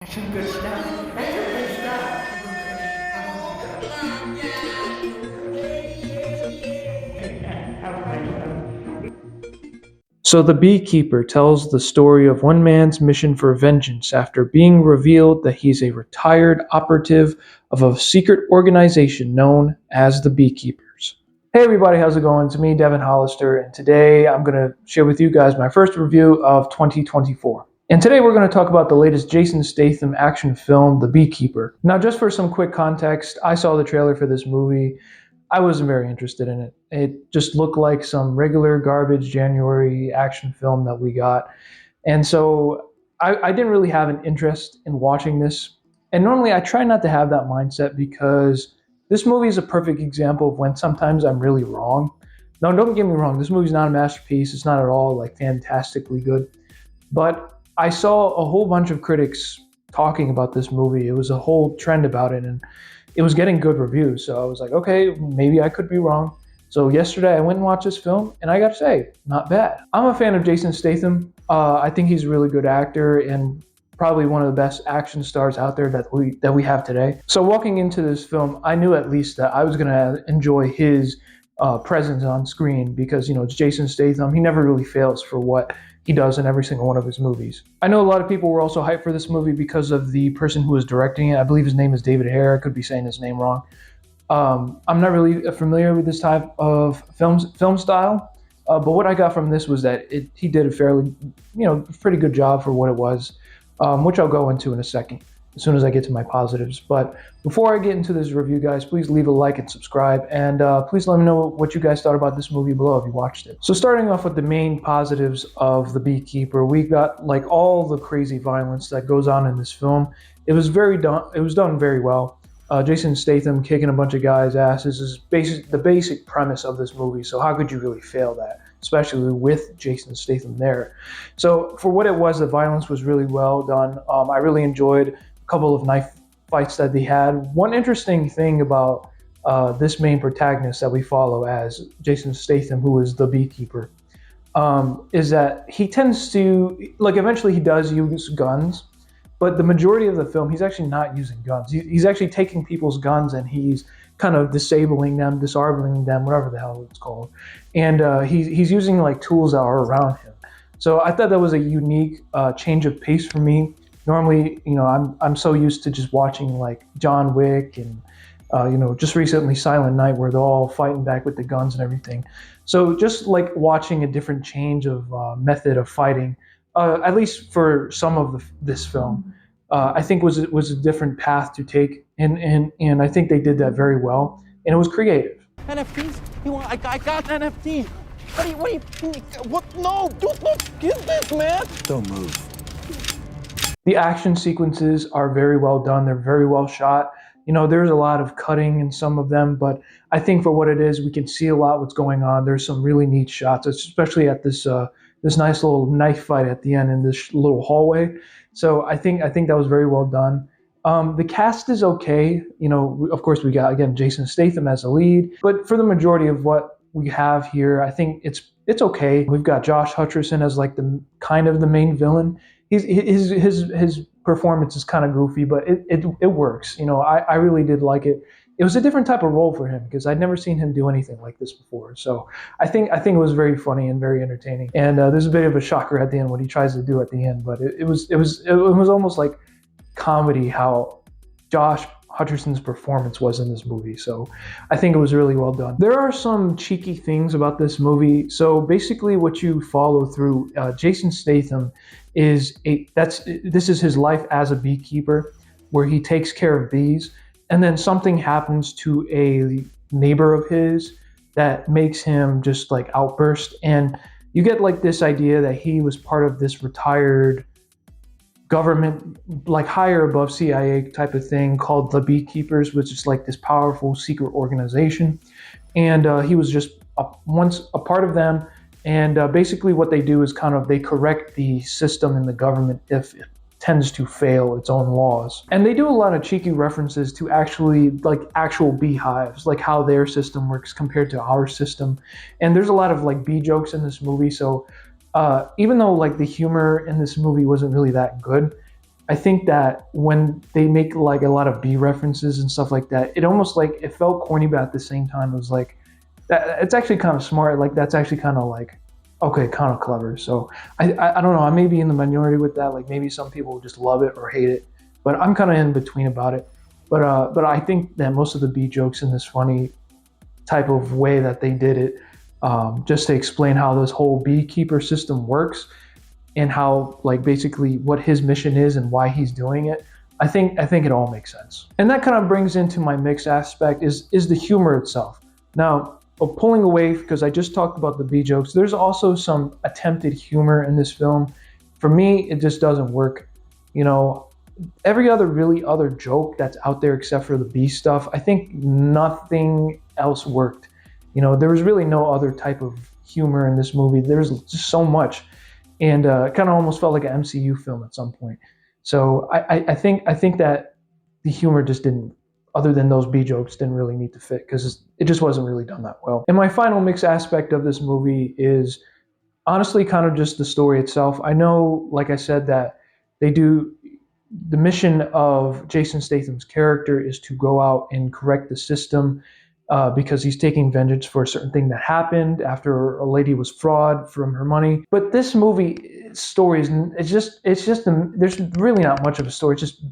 That's some good stuff. That's some good stuff. So the Beekeeper tells the story of one man's mission for vengeance after being revealed that he's a retired operative of a secret organization known as the Beekeepers. Hey everybody, how's it going? It's me, Devin Hollister, and today I'm going to share with you guys my first review of 2024. And today we're going to talk about the latest Jason Statham action film, The Beekeeper. Now, just for some quick context, I saw the trailer for this movie. I wasn't very interested in it. It just looked like some regular garbage January action film that we got. And so I didn't really have an interest in watching this. And normally I try not to have that mindset because this movie is a perfect example of when sometimes I'm really wrong. No, don't get me wrong. This movie's not a masterpiece. It's not at all like fantastically good. But I saw a whole bunch of critics talking about this movie. It was a whole trend about it. And it was getting good reviews. So I was like, okay, maybe I could be wrong. So yesterday I went and watched this film, and I got to say, not bad. I'm a fan of Jason Statham. I think he's a really good actor and probably one of the best action stars out there that we have today. So walking into this film, I knew at least that I was going to enjoy his presence on screen because it's Jason Statham. He never really fails for what he does in every single one of his movies. I know a lot of people were also hyped for this movie because of the person who was directing it. I believe his name is David Hare. I could be saying his name wrong. I'm not really familiar with this type of film style, but what I got from this was that he did a fairly, pretty good job for what it was, which I'll go into in a second as soon as I get to my positives. But before I get into this review, guys, please leave a like and subscribe, and please let me know what you guys thought about this movie below if you watched it. So starting off with the main positives of The Beekeeper, we got like all the crazy violence that goes on in this film. It was done very well. Jason Statham kicking a bunch of guys' asses is the basic premise of this movie. So how could you really fail that, especially with Jason Statham there? So for what it was, the violence was really well done. I really enjoyed a couple of knife fights that they had. One interesting thing about this main protagonist that we follow as Jason Statham, who is the Beekeeper, is that he tends to, like, eventually he does use guns, but the majority of the film, he's actually not using guns. He's actually taking people's guns and he's kind of disabling them, disarming them, whatever the hell it's called. And he's using like tools that are around him. So I thought that was a unique change of pace for me. Normally, I'm so used to just watching like John Wick and just recently Silent Night, where they're all fighting back with the guns and everything. So just like watching a different change of method of fighting, at least for some of this film, I think was a different path to take, and I think they did that very well, and it was creative. NFTs? You want? I got an NFT. What? No, don't get this, man. Don't move. The action sequences are very well done. They're very well shot. There's a lot of cutting in some of them, but I think for what it is, we can see a lot what's going on. There's some really neat shots, especially at this nice little knife fight at the end in this little hallway. So I think that was very well done. The cast is okay. Of course, we got again Jason Statham as a lead, but for the majority of what we have here, I think it's okay. We've got Josh Hutcherson as like the kind of the main villain. His performance is kind of goofy, but it works. I really did like it. It was a different type of role for him because I'd never seen him do anything like this before. So I think it was very funny and very entertaining. And there's a bit of a shocker at the end what he tries to do at the end, but it was almost like comedy how Josh Hutcherson's performance was in this movie. So I think it was really well done. There are some cheeky things about this movie. So basically what you follow through, Jason Statham this is his life as a beekeeper, where he takes care of bees, and then something happens to a neighbor of his that makes him just like outburst. And you get like this idea that he was part of this retired government, like higher above CIA type of thing called the Beekeepers, which is like this powerful secret organization. And he was just once a part of them. And basically what they do is they correct the system in the government if it tends to fail its own laws. And they do a lot of cheeky references to actually like actual beehives, like how their system works compared to our system. And there's a lot of like bee jokes in this movie. So even though like the humor in this movie wasn't really that good, I think that when they make like a lot of B references and stuff like that, it almost like it felt corny, but at the same time, it was like that. It's actually kind of smart. Like that's actually kind of like okay, kind of clever. So I don't know. I may be in the minority with that. Like maybe some people just love it or hate it, but I'm kind of in between about it. But I think that most of the B jokes in this funny type of way that they did it, just to explain how this whole beekeeper system works and how like basically what his mission is and why he's doing it. I think it all makes sense. And that kind of brings into my mixed aspect is the humor itself. Now, pulling away because I just talked about the B jokes, there's also some attempted humor in this film. For me, it just doesn't work. You know, every other joke that's out there except for the B stuff, I think nothing else worked. You know, there was really no other type of humor in this movie. There's just so much, and it kind of almost felt like an MCU film at some point. So I think that the humor just didn't, other than those B jokes, didn't really need to fit because it just wasn't really done that well. And my final mixed aspect of this movie is honestly kind of just the story itself. I know, like I said, that they do the mission of Jason Statham's character is to go out and correct the system because he's taking vengeance for a certain thing that happened after a lady was fraud from her money. But this movie story is there's really not much of a story. It's just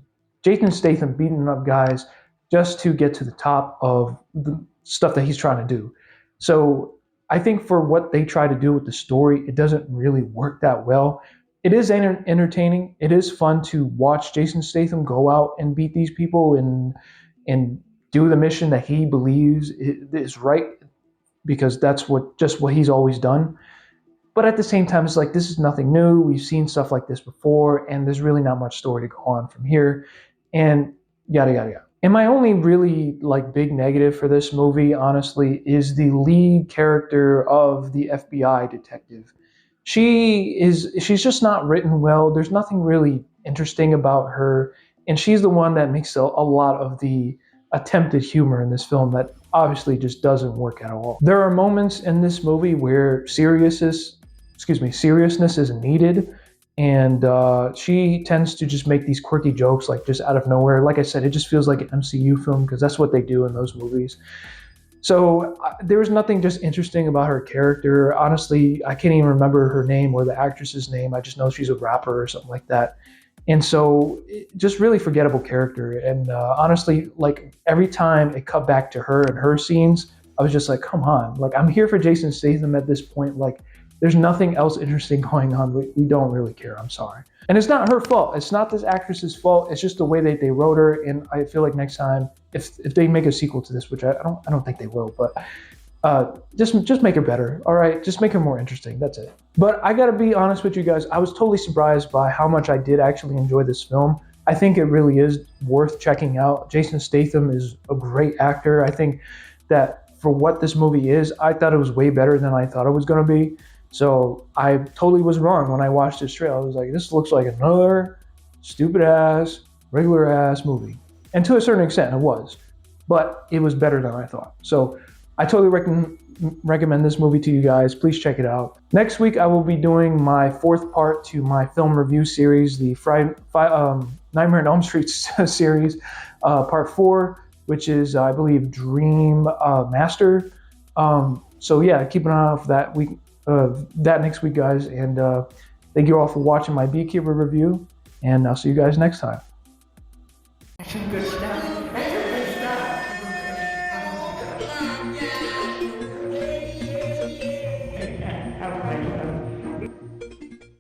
Jason Statham beating up guys just to get to the top of the stuff that he's trying to do. So I think for what they try to do with the story, it doesn't really work that well. It is entertaining. It is fun to watch Jason Statham go out and beat these people and do the mission that he believes is right because that's what he's always done. But at the same time, it's like this is nothing new. We've seen stuff like this before, and there's really not much story to go on from here, and yada yada yada. And my only really like big negative for this movie, honestly, is the lead character of the FBI detective. She's just not written well. There's nothing really interesting about her, and she's the one that makes a lot of the attempted humor in this film that obviously just doesn't work at all. There are moments in this movie where seriousness is needed, and she tends to just make these quirky jokes like just out of nowhere. Like I said, it just feels like an MCU film because that's what they do in those movies. So there was nothing just interesting about her character. Honestly, I can't even remember her name or the actress's name. I just know she's a rapper or something like that. And so just really forgettable character. And honestly, like every time it cut back to her and her scenes, I was just like, come on. Like I'm here for Jason Statham at this point. Like there's nothing else interesting going on. We don't really care. I'm sorry. And it's not her fault. It's not this actress's fault. It's just the way that they wrote her. And I feel like next time, if they make a sequel to this, which I don't think they will, but just make her better. All right, just make her more interesting. That's it. But I gotta be honest with you guys. I was totally surprised by how much I did actually enjoy this film. I think it really is worth checking out. Jason Statham is a great actor. I think that for what this movie is, I thought it was way better than I thought it was gonna be. So I totally was wrong when I watched this trailer. I was like, this looks like another stupid ass, regular ass movie. And to a certain extent, it was. But it was better than I thought. So I totally recommend this movie to you guys. Please check it out. Next week, I will be doing my fourth part to my film review series, the Nightmare on Elm Street series, part 4, which is, I believe, Dream Master. So yeah, keep an eye out for that next week, guys. And thank you all for watching my Beekeeper review. And I'll see you guys next time. That's some good stuff. That's some good stuff.